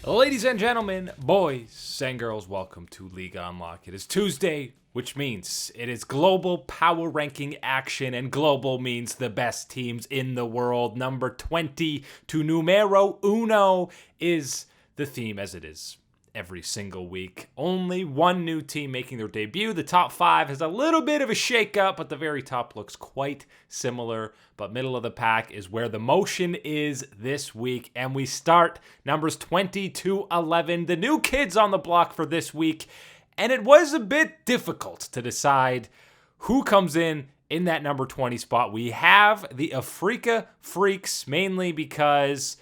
Ladies and gentlemen, boys and girls, welcome to League Unlock. It is Tuesday, which means it is global power ranking action, and global means the best teams in the world. Number 20 to numero uno is the theme, as it is every single week. Only one new team making their debut. The top 5 has a little bit of a shakeup, but the very top looks quite similar. But middle of the pack is where the motion is this week. And we start numbers 20 to 11, the new kids on the block for this week. And it was a bit difficult to decide who comes in that number 20 spot. We have the Africa Freaks, mainly because,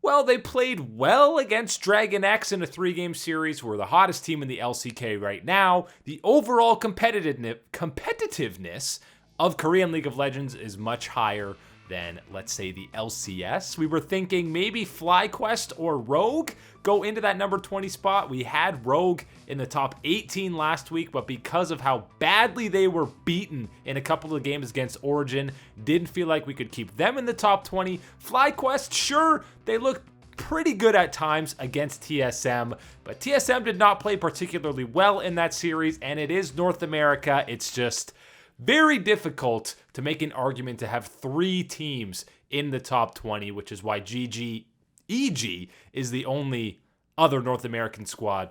well, they played well against Dragon X in a 3-game series. We're the hottest team in the LCK right now. The overall competitiveness of Korean League of Legends is much higher than, let's say, the LCS. We were thinking maybe FlyQuest or Rogue go into that number 20 spot. We had Rogue in the top 18 last week, but because of how badly they were beaten in a couple of games against Origin, didn't feel like we could keep them in the top 20. FlyQuest, sure, they looked pretty good at times against TSM, but TSM did not play particularly well in that series, and it is North America. It's just very difficult to make an argument to have 3 teams in the top 20, which is why EG is the only other North American squad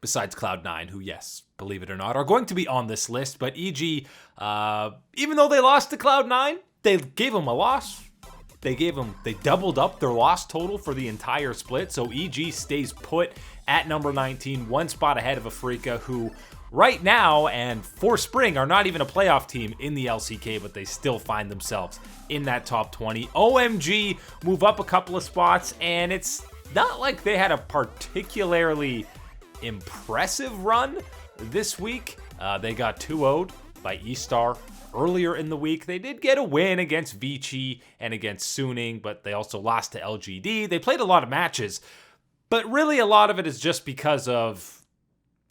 besides Cloud9, who, yes, believe it or not, are going to be on this list. But EG, even though they lost to Cloud9, they gave them a loss. They doubled up their loss total for the entire split. So EG stays put at number 19, one spot ahead of Africa, who right now and for spring are not even a playoff team in the LCK, but they still find themselves in that top 20. OMG move up a couple of spots, and it's not like they had a particularly impressive run this week. They got 2-0'd by eStar earlier in the week. They did get a win against Vici and against Suning, but they also lost to LGD. They played a lot of matches, but really a lot of it is just because of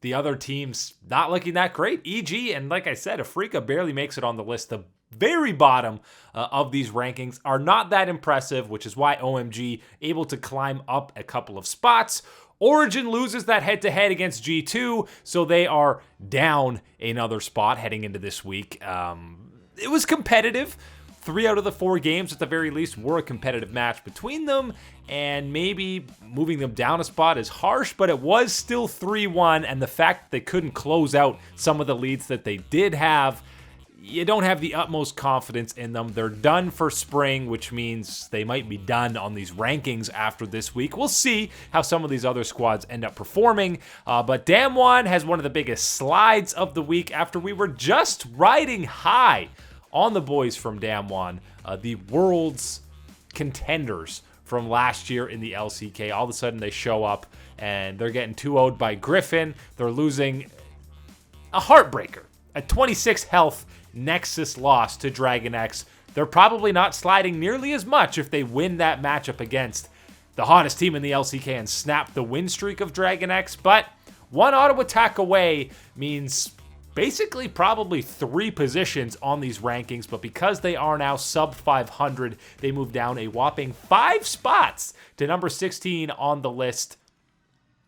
the other teams not looking that great. EG, and like I said, Africa barely makes it on the list. The very bottom of these rankings are not that impressive, which is why OMG able to climb up a couple of spots. Origin loses that head-to-head against G2, so they are down another spot heading into this week. It was competitive. 3 out of the 4 games, at the very least, were a competitive match between them, and maybe moving them down a spot is harsh, but it was still 3-1, and the fact that they couldn't close out some of the leads that they did have, you don't have the utmost confidence in them. They're done for spring, which means they might be done on these rankings after this week. We'll see how some of these other squads end up performing, but Damwon has one of the biggest slides of the week after we were just riding high on the boys from Damwon, the world's contenders from last year in the LCK. All of a sudden they show up and they're getting 2-0'd by Griffin. They're losing a heartbreaker, a 26 health Nexus loss to Dragon X. They're probably not sliding nearly as much if they win that matchup against the hottest team in the LCK and snap the win streak of Dragon X, but one auto attack away means basically probably 3 positions on these rankings, but because they are now sub 500, they move down a whopping 5 spots to number 16 on the list.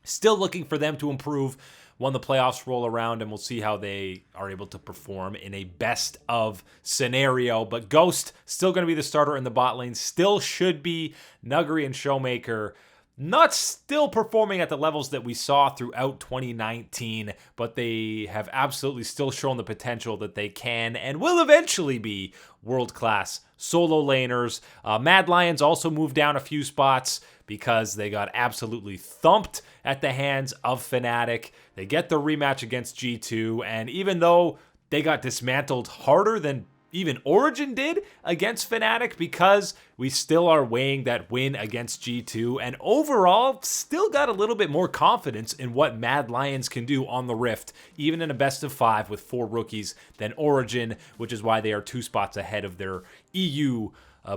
Still looking for them to improve when the playoffs roll around, and we'll see how they are able to perform in a best of scenario. But Ghost still going to be the starter in the bot lane, still should be. Nuguri and Showmaker not still performing at the levels that we saw throughout 2019, but they have absolutely still shown the potential that they can and will eventually be world-class solo laners. Mad Lions also moved down a few spots because they got absolutely thumped at the hands of Fnatic. They get the rematch against G2, and even though they got dismantled harder than even Origin did against Fnatic, because we still are weighing that win against G2, and overall still got a little bit more confidence in what Mad Lions can do on the Rift, even in a best of 5 with 4 rookies than Origin, which is why they are 2 spots ahead of their EU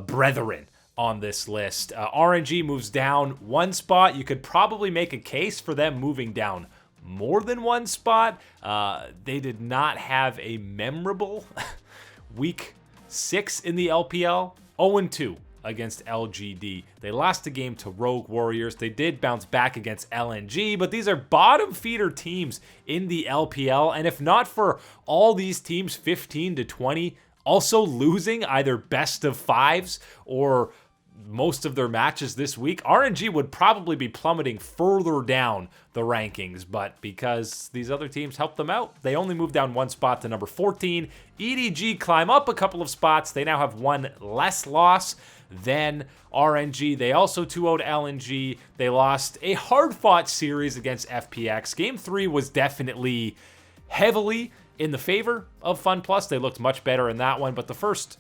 brethren on this list. RNG moves down 1 spot. You could probably make a case for them moving down more than 1 spot. They did not have a memorable week 6 in the LPL. 0-2 against LGD. They lost a game to Rogue Warriors. They did bounce back against LNG, but these are bottom feeder teams in the LPL. And if not for all these teams 15 to 20 also losing either best of fives or most of their matches this week, RNG would probably be plummeting further down the rankings, but because these other teams helped them out, they only moved down one spot to number 14. EDG climb up a couple of spots. They now have one less loss than RNG. They also 2-0'd LNG. They lost a hard-fought series against FPX. Game 3 was definitely heavily in the favor of FunPlus. They looked much better in that one, but the first,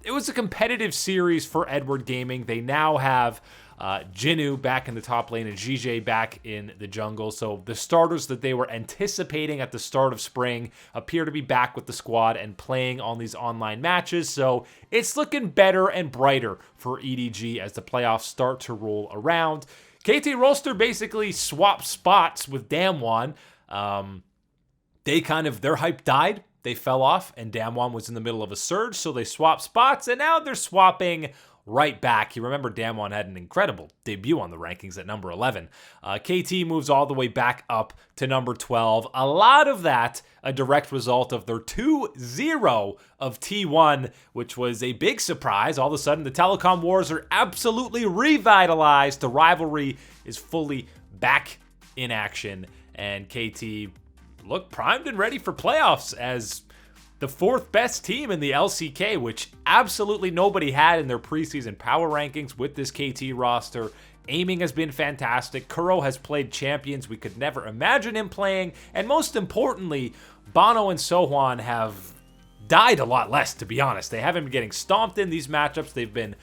it was a competitive series for Edward Gaming. They now have Jinnu back in the top lane and JJ back in the jungle. So the starters that they were anticipating at the start of spring appear to be back with the squad and playing on these online matches. So it's looking better and brighter for EDG as the playoffs start to roll around. KT Rolster basically swapped spots with Damwon. Their hype died. They fell off, and Damwon was in the middle of a surge, so they swapped spots, and now they're swapping right back. You remember Damwon had an incredible debut on the rankings at number 11. KT moves all the way back up to number 12. A lot of that a direct result of their 2-0 of T1, which was a big surprise. All of a sudden, the telecom wars are absolutely revitalized. The rivalry is fully back in action, and KT look primed and ready for playoffs as the fourth best team in the LCK, which absolutely nobody had in their preseason power rankings with this KT roster. Aiming has been fantastic. Kuro has played champions we could never imagine him playing. And most importantly, Bono and Sohwan have died a lot less, to be honest. They haven't been getting stomped in these matchups. They've been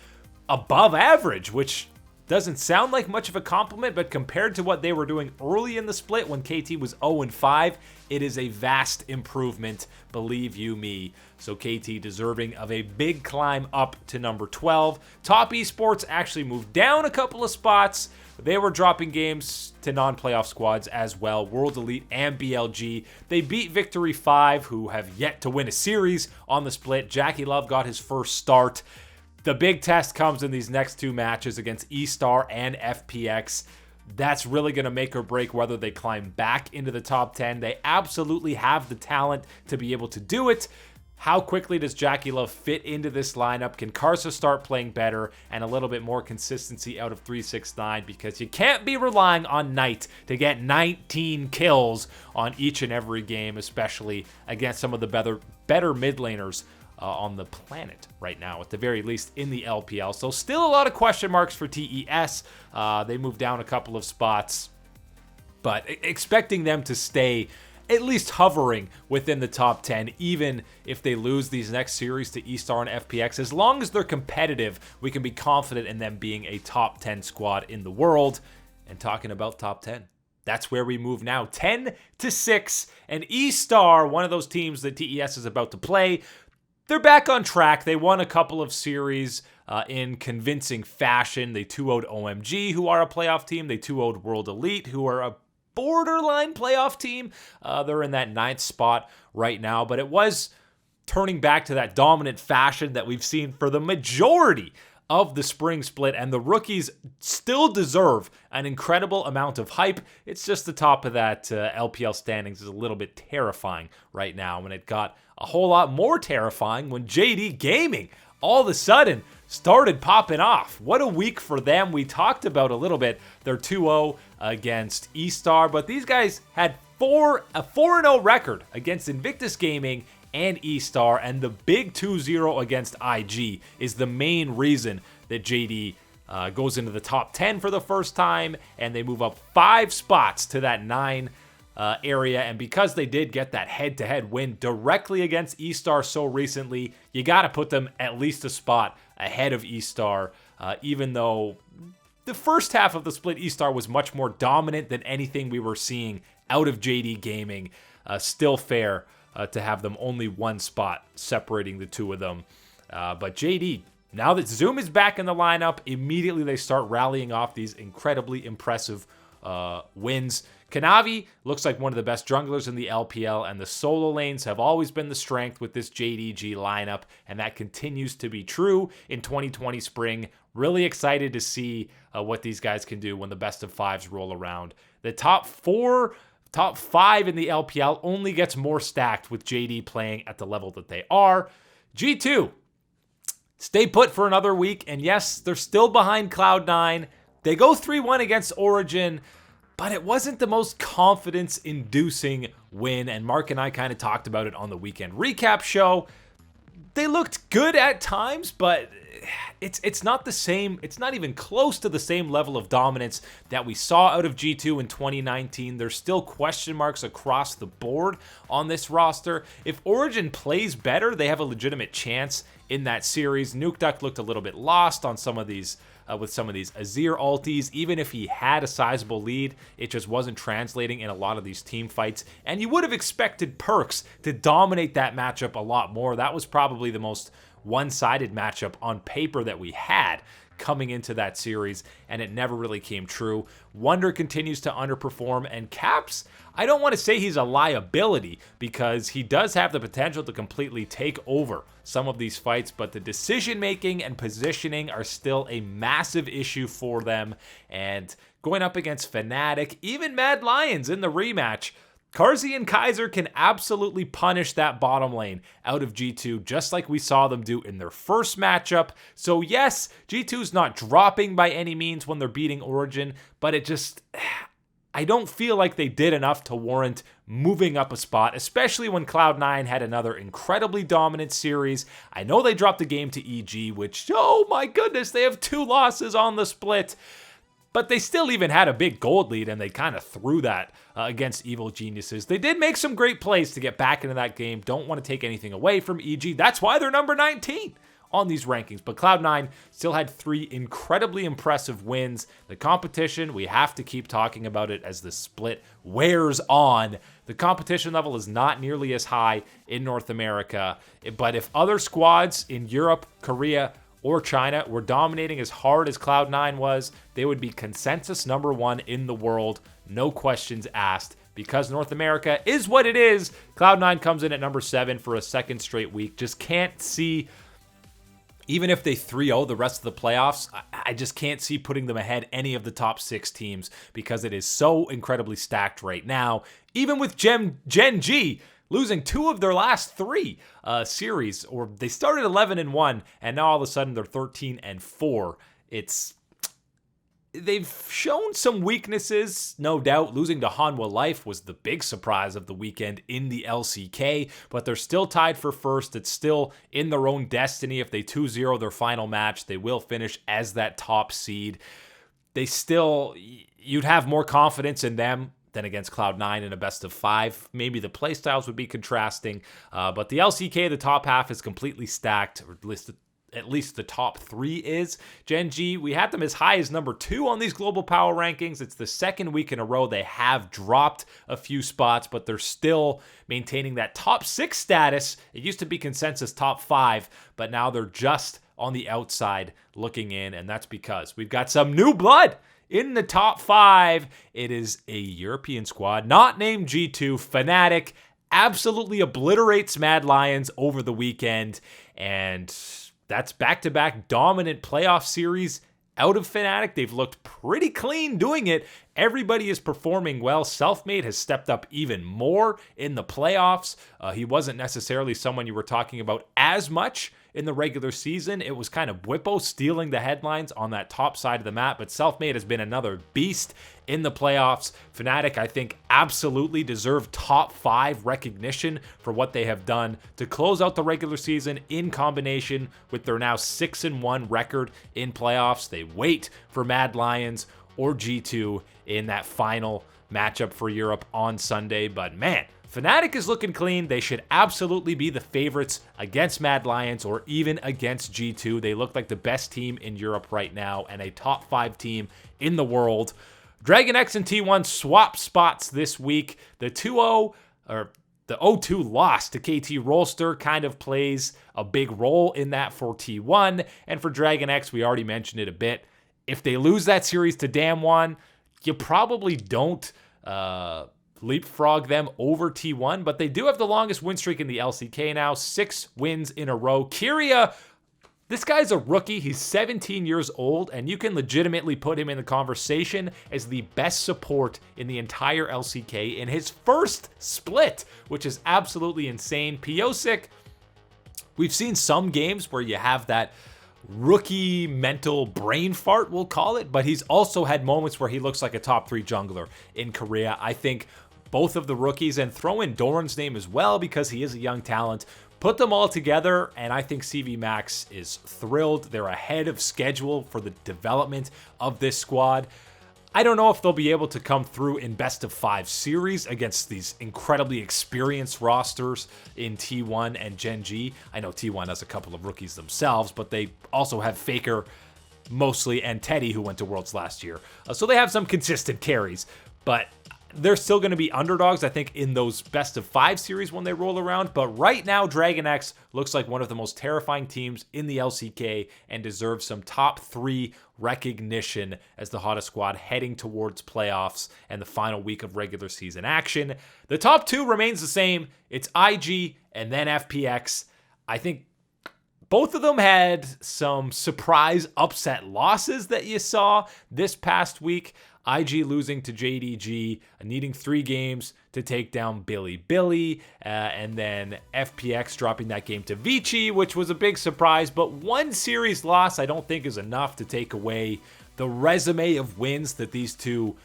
above average, which doesn't sound like much of a compliment, but compared to what they were doing early in the split when KT was 0-5, it is a vast improvement, believe you me. So KT deserving of a big climb up to number 12. Top eSports actually moved down a couple of spots. They were dropping games to non-playoff squads as well, World Elite and BLG. They beat Victory 5, who have yet to win a series on the split. Jackie Love got his first start. The big test comes in these next two matches against eStar and FPX. That's really going to make or break whether they climb back into the top 10. They absolutely have the talent to be able to do it. How quickly does Jackie Love fit into this lineup? Can Karsa start playing better and a little bit more consistency out of 369? Because you can't be relying on Knight to get 19 kills on each and every game, especially against some of the better mid laners on the planet right now, at the very least in the LPL. So still a lot of question marks for TES. They moved down a couple of spots, but expecting them to stay at least hovering within the top 10, even if they lose these next series to eStar and FPX. As long as they're competitive, we can be confident in them being a top 10 squad in the world. And talking about top 10, that's where we move now, 10-6, and eStar, one of those teams that TES is about to play, they're back on track. They won a couple of series in convincing fashion. They 2-0'd OMG, who are a playoff team. They 2-0'd World Elite, who are a borderline playoff team. They're in that 9th spot right now, but it was turning back to that dominant fashion that we've seen for the majority of the spring split, and the rookies still deserve an incredible amount of hype. It's just the top of that LPL standings is a little bit terrifying right now, and it got a whole lot more terrifying when JD Gaming all of a sudden started popping off. What a week for them. We talked about a little bit their 2-0 against eStar, but these guys had a 4-0 record against Invictus Gaming and eStar, and the big 2-0 against IG is the main reason that JD goes into the top 10 for the first time, and they move up 5 spots to that 9 area. And because they did get that head-to-head win directly against eStar so recently, you got to put them at least a spot ahead of eStar, even though the first half of the split, eStar was much more dominant than anything we were seeing out of JD Gaming. Still fair to have them only 1 spot separating the two of them. But JD, now that Zoom is back in the lineup, immediately they start rallying off these incredibly impressive wins. Kanavi looks like one of the best junglers in the LPL, and the solo lanes have always been the strength with this JDG lineup, and that continues to be true in 2020 spring. Really excited to see what these guys can do when the best of fives roll around. The top 5 in the LPL only gets more stacked with JD playing at the level that they are. G2, stay put for another week, and yes, they're still behind Cloud9. They go 3-1 against Origin, but it wasn't the most confidence-inducing win, and Mark and I kind of talked about it on the weekend recap show. They looked good at times, but it's not the same. It's not even close to the same level of dominance that we saw out of G2 in 2019. There's still question marks across the board on this roster. If Origin plays better, they have a legitimate chance in that series. Nukeduck looked a little bit lost on some of these with some of these Azir ultis. Even if he had a sizable lead, it just wasn't translating in a lot of these team fights. And you would have expected Perks to dominate that matchup a lot more. That was probably the most one-sided matchup on paper that we had coming into that series, and it never really came true. Wonder continues to underperform, and Caps, I don't want to say he's a liability because he does have the potential to completely take over some of these fights, but the decision-making and positioning are still a massive issue for them. And going up against Fnatic, even Mad Lions in the rematch, Carzzy and Kaiser can absolutely punish that bottom lane out of G2, just like we saw them do in their first matchup. So yes, G2's not dropping by any means when they're beating Origin, but I don't feel like they did enough to warrant moving up a spot, especially when Cloud9 had another incredibly dominant series. I know they dropped the game to EG, which, oh my goodness, they have 2 losses on the split. But they still even had a big gold lead, and they kind of threw that against Evil Geniuses. They did make some great plays to get back into that game. Don't want to take anything away from EG. That's why they're number 19 on these rankings. But Cloud9 still had 3 incredibly impressive wins. The competition, we have to keep talking about it as the split wears on. The competition level is not nearly as high in North America. But if other squads in Europe, Korea, or China were dominating as hard as Cloud9 was, they would be consensus number 1 in the world, no questions asked. Because North America is what it is, Cloud9 comes in at number 7 for a second straight week. Just can't see, even if they 3-0 the rest of the playoffs, I just can't see putting them ahead any of the top 6 teams because it is so incredibly stacked right now. Even with Gen G losing 2 of their last 3 series, or they started 11-1, and now all of a sudden they're 13-4. They've shown some weaknesses, no doubt. Losing to Hanwha Life was the big surprise of the weekend in the LCK, but they're still tied for first. It's still in their own destiny. If they 2-0 their final match, they will finish as that top seed. You'd have more confidence in them than against Cloud9 in a best of 5. Maybe the playstyles would be contrasting, but the LCK, the top half is completely stacked, or at least the top 3 is. Gen G, we had them as high as number 2 on these global power rankings. It's the second week in a row they have dropped a few spots, but they're still maintaining that top 6 status. It used to be consensus top 5, but now they're just on the outside looking in, and that's because we've got some new blood in the top 5. It is a European squad, not named G2. Fnatic absolutely obliterates Mad Lions over the weekend, and that's back-to-back dominant playoff series out of Fnatic. They've looked pretty clean doing it. Everybody is performing well. Selfmade has stepped up even more in the playoffs. He wasn't necessarily someone you were talking about as much in the regular season. It was kind of Bwipo stealing the headlines on that top side of the map, but Selfmade has been another beast in the playoffs. Fnatic, I think, absolutely deserve top 5 recognition for what they have done to close out the regular season in combination with their now 6-1 record in playoffs. They wait for Mad Lions or G2 in that final matchup for Europe on Sunday, but man, Fnatic is looking clean. They should absolutely be the favorites against Mad Lions or even against G2. They look like the best team in Europe right now and a top 5 team in the world. Dragon X and T1 swap spots this week. The 2-0 or the 0-2 loss to KT Rolster kind of plays a big role in that for T1. And for Dragon X, we already mentioned it a bit. If they lose that series to Damwon, you probably don't leapfrog them over T1, but they do have the longest win streak in the LCK now, 6 wins in a row. Kyria This guy's a rookie. He's 17 years old, and you can legitimately put him in the conversation as the best support in the entire LCK in his first split, which is absolutely insane. Piosik, we've seen some games where you have that rookie mental brain fart, we'll call it, but he's also had moments where he looks like a top 3 jungler in Korea. I think both of the rookies, and throw in Doran's name as well because he is a young talent, put them all together, and I think CV Max is thrilled. They're ahead of schedule for the development of this squad. I don't know if they'll be able to come through in best of 5 series against these incredibly experienced rosters in T1 and Gen G. I know T1 has a couple of rookies themselves, but they also have Faker mostly and Teddy, who went to Worlds last year. So they have some consistent carries, but they're still going to be underdogs, I think, in those best of 5 series when they roll around. But right now, Dragon X looks like one of the most terrifying teams in the LCK and deserves some top 3 recognition as the hottest squad heading towards playoffs and the final week of regular season action. The top 2 remains the same. It's IG and then FPX. I think both of them had some surprise upset losses that you saw this past week. IG losing to JDG, needing 3 games to take down Billy, and then FPX dropping that game to Vici, which was a big surprise, but 1 series loss I don't think is enough to take away the resume of wins that these 2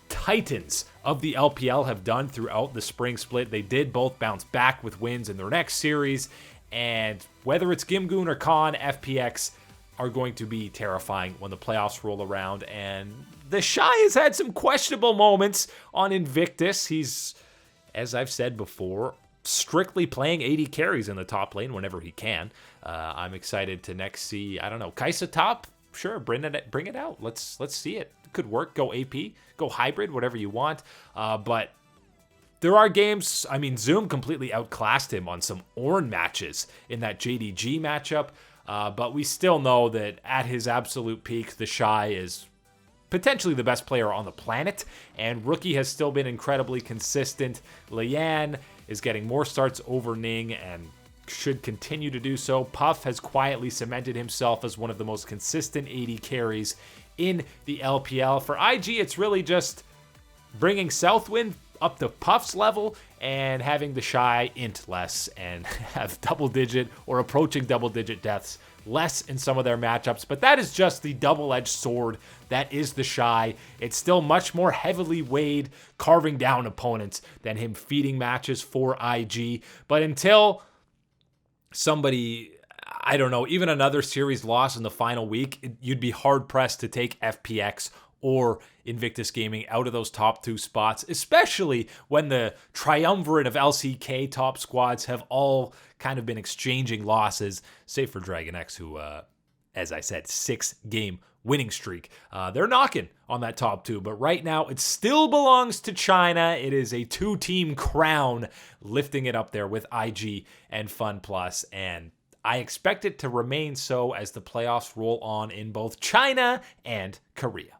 titans of the LPL have done throughout the spring split. They did both bounce back with wins in their next series, and whether it's Gimgoon or Khan, FPX are going to be terrifying when the playoffs roll around. And the Shy has had some questionable moments on Invictus. He's, as I've said before, strictly playing 80 carries in the top lane whenever he can. I'm excited to next see, I don't know, Kai'Sa top? Sure, bring it out. Let's see it. It could work. Go AP, go hybrid, whatever you want. But there are games, I mean, Zoom completely outclassed him on some Ornn matches in that JDG matchup. But we still know that at his absolute peak, the Shy is potentially the best player on the planet, and Rookie has still been incredibly consistent. Lian is getting more starts over Ning and should continue to do so. Puff has quietly cemented himself as one of the most consistent 80 carries in the LPL. For IG, it's really just bringing Southwind up to Puff's level and having the Shy int less and have double-digit or approaching double-digit deaths less in some of their matchups. But that is just the double-edged sword that is the Shy. It's still much more heavily weighed, carving down opponents than him feeding matches for IG. But until somebody, I don't know, even another series loss in the final week, you'd be hard-pressed to take FPX or Invictus Gaming out of those top 2 spots, especially when the triumvirate of LCK top squads have all kind of been exchanging losses, save for Dragon X, who, as I said, 6-game winning streak. They're knocking on that top 2, but right now it still belongs to China. It is a 2-team crown, lifting it up there with IG and FunPlus, and I expect it to remain so as the playoffs roll on in both China and Korea.